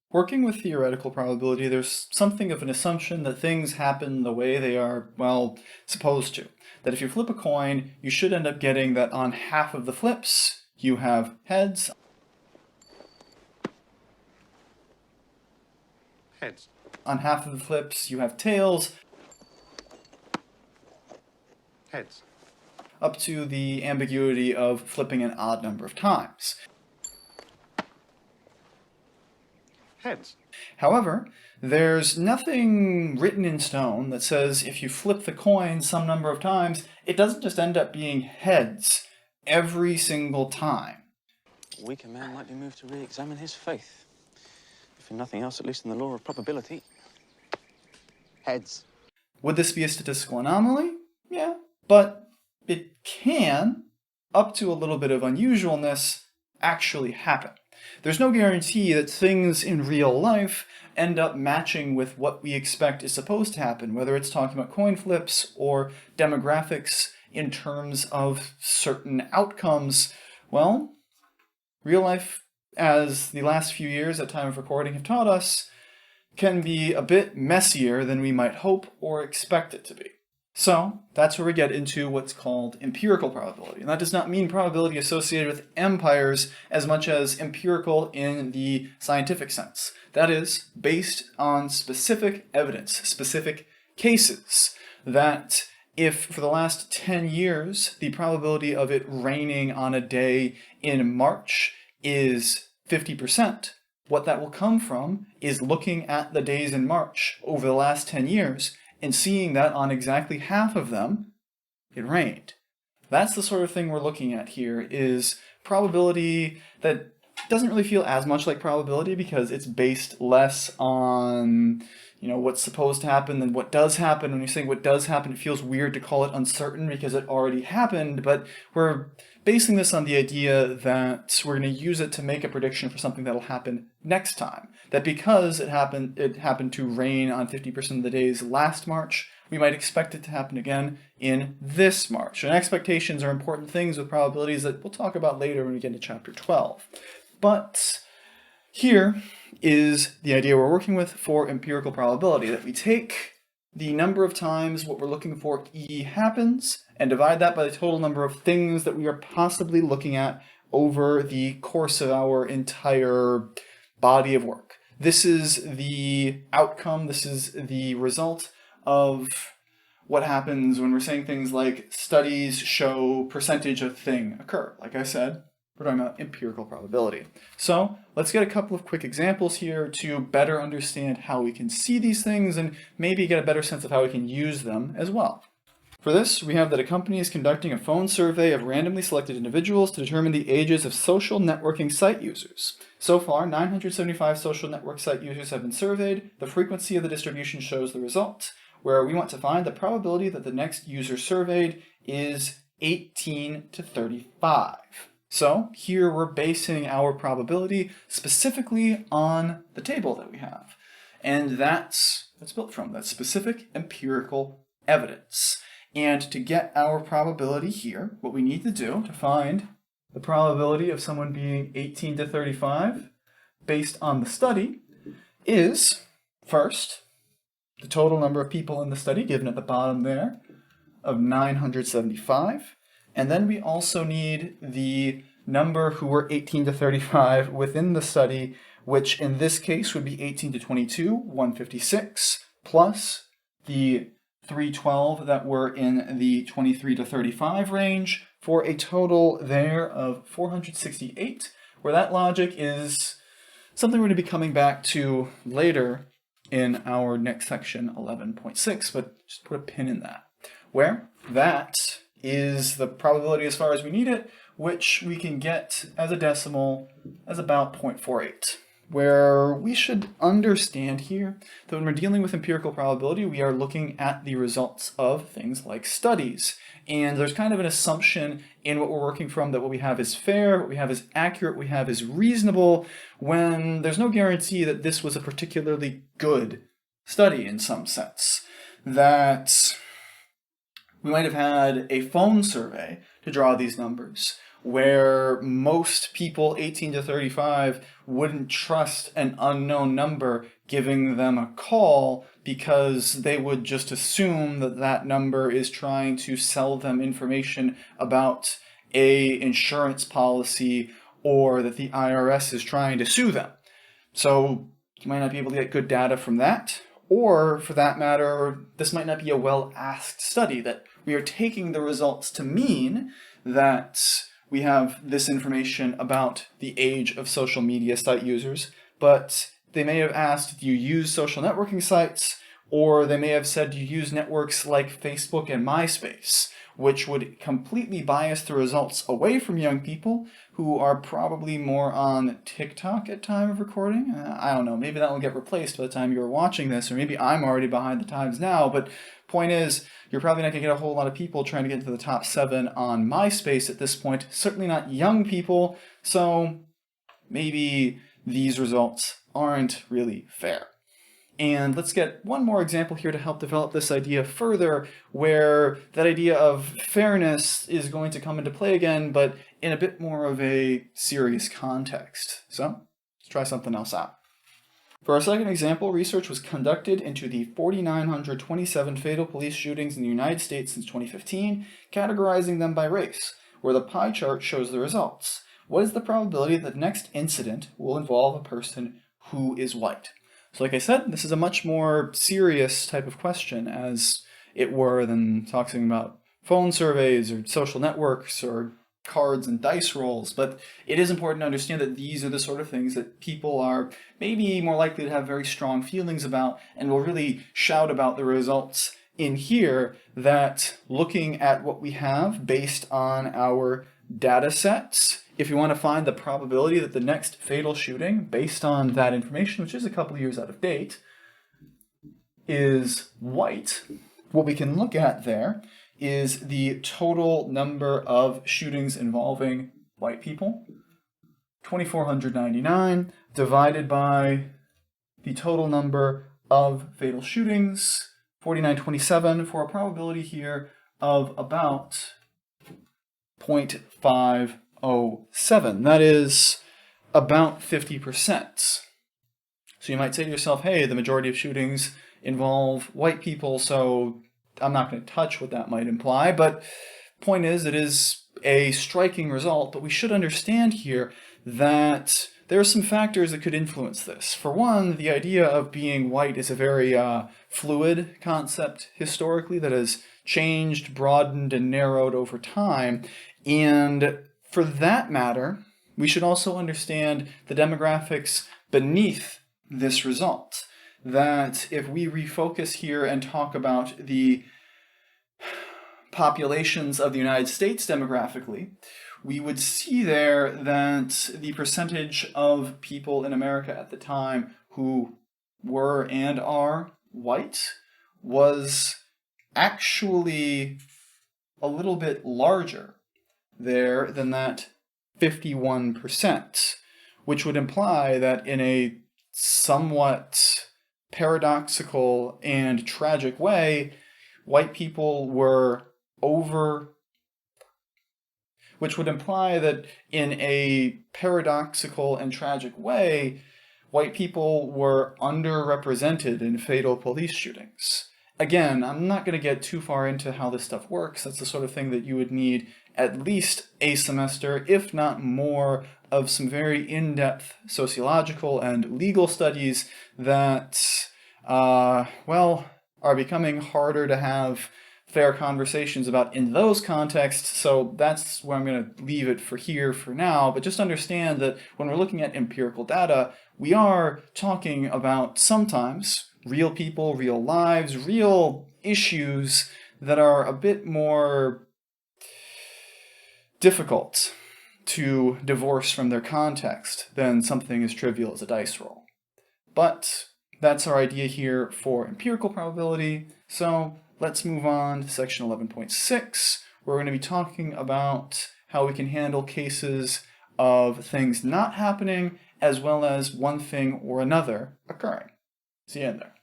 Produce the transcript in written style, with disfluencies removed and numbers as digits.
Working with theoretical probability, there's something of an assumption that things happen the way they are, well, supposed to. That if you flip a coin, you should end up getting that on half of the flips, you have heads. Heads. On half of the flips, you have tails. Heads. Up to the ambiguity of flipping an odd number of times. Heads. However, there's nothing written in stone that says if you flip the coin some number of times, it doesn't just end up being heads every single time. A weaker man might be moved to re-examine his faith. If in nothing else, at least in the law of probability. Heads. Would this be a statistical anomaly? Yeah, but it can, up to a little bit of unusualness, actually happen. There's no guarantee that things in real life end up matching with what we expect is supposed to happen, whether it's talking about coin flips or demographics in terms of certain outcomes. Well, real life, as the last few years at time of recording have taught us, can be a bit messier than we might hope or expect it to be. So that's where we get into what's called empirical probability. And that does not mean probability associated with empires as much as empirical in the scientific sense. That is, based on specific evidence, specific cases, that if for the last 10 years the probability of it raining on a day in March is 50%, what that will come from is looking at the days in March over the last 10 years and seeing that on exactly half of them, it rained. That's the sort of thing we're looking at here, is probability that doesn't really feel as much like probability because it's based less on, what's supposed to happen than what does happen. When you're saying what does happen, it feels weird to call it uncertain because it already happened, but we're basing this on the idea that we're going to use it to make a prediction for something that'll happen next time. That because it happened to rain on 50% of the days last March, we might expect it to happen again in this March. And expectations are important things with probabilities that we'll talk about later when we get into chapter 12. But here is the idea we're working with for empirical probability, that we take the number of times what we're looking for E happens and divide that by the total number of things that we are possibly looking at over the course of our entire body of work. This is the outcome, this is the result of what happens when we're saying things like studies show percentage of thing occur. Like I said, we're talking about empirical probability. So let's get a couple of quick examples here to better understand how we can see these things and maybe get a better sense of how we can use them as well. For this, we have that a company is conducting a phone survey of randomly selected individuals to determine the ages of social networking site users. So far, 975 social network site users have been surveyed. The frequency of the distribution shows the result, where we want to find the probability that the next user surveyed is 18 to 35. So here we're basing our probability specifically on the table that we have. And that's built from that specific empirical evidence. And to get our probability here, what we need to do to find the probability of someone being 18 to 35 based on the study is, first, the total number of people in the study, given at the bottom there, of 975. And then we also need the number who were 18 to 35 within the study, which in this case would be 18 to 22, 156, plus the 312 that were in the 23 to 35 range, for a total there of 468, where that logic is something we're going to be coming back to later in our next section, 11.6, but just put a pin in that, where that is the probability as far as we need it, which we can get as a decimal as about 0.48. Where we should understand here that when we're dealing with empirical probability, we are looking at the results of things like studies. And there's kind of an assumption in what we're working from that what we have is fair, what we have is accurate, what we have is reasonable, when there's no guarantee that this was a particularly good study in some sense. That we might have had a phone survey to draw these numbers, where most people 18 to 35 wouldn't trust an unknown number giving them a call because they would just assume that that number is trying to sell them information about a insurance policy or that the IRS is trying to sue them. So you might not be able to get good data from that, or for that matter, this might not be a well-asked study, that we are taking the results to mean that we have this information about the age of social media site users, but they may have asked, do you use social networking sites? Or they may have said, do you use networks like Facebook and MySpace, which would completely bias the results away from young people who are probably more on TikTok at time of recording. I don't know, maybe that will get replaced by the time you're watching this, or maybe I'm already behind the times now, but point is, you're probably not going to get a whole lot of people trying to get into the top 7 on MySpace at this point, certainly not young people, so maybe these results aren't really fair. And let's get one more example here to help develop this idea further, where that idea of fairness is going to come into play again, but in a bit more of a serious context. So let's try something else out. For our second example, research was conducted into the 4,927 fatal police shootings in the United States since 2015, categorizing them by race, where the pie chart shows the results. What is the probability that the next incident will involve a person who is white? So like I said, this is a much more serious type of question, as it were, than talking about phone surveys or social networks or cards and dice rolls. But it is important to understand that these are the sort of things that people are maybe more likely to have very strong feelings about and will really shout about the results in here, that looking at what we have based on our data sets, if you want to find the probability that the next fatal shooting, based on that information, which is a couple of years out of date, is white, what we can look at there is the total number of shootings involving white people, 2,499, divided by the total number of fatal shootings, 4,927, for a probability here of about 0.507. That is about 50%. So you might say to yourself, hey, the majority of shootings involve white people, so I'm not going to touch what that might imply. But point is, it is a striking result, but we should understand here that there are some factors that could influence this. For one, the idea of being white is a very fluid concept historically that has changed, broadened, and narrowed over time. And for that matter, we should also understand the demographics beneath this result. That if we refocus here and talk about the populations of the United States demographically, we would see there that the percentage of people in America at the time who were and are white was actually a little bit larger there than that 51%, which would imply that in a somewhat paradoxical and tragic way, white people were which would imply that in a paradoxical and tragic way, white people were underrepresented in fatal police shootings. Again, I'm not going to get too far into how this stuff works. That's the sort of thing that you would need at least a semester, if not more, of some very in-depth sociological and legal studies that, are becoming harder to have fair conversations about in those contexts, so that's where I'm going to leave it for here for now. But just understand that when we're looking at empirical data, we are talking about sometimes real people, real lives, real issues that are a bit more difficult to divorce from their context than something as trivial as a dice roll. But that's our idea here for empirical probability, so let's move on to section 11.6, where we're going to be talking about how we can handle cases of things not happening as well as one thing or another occurring. See you in there.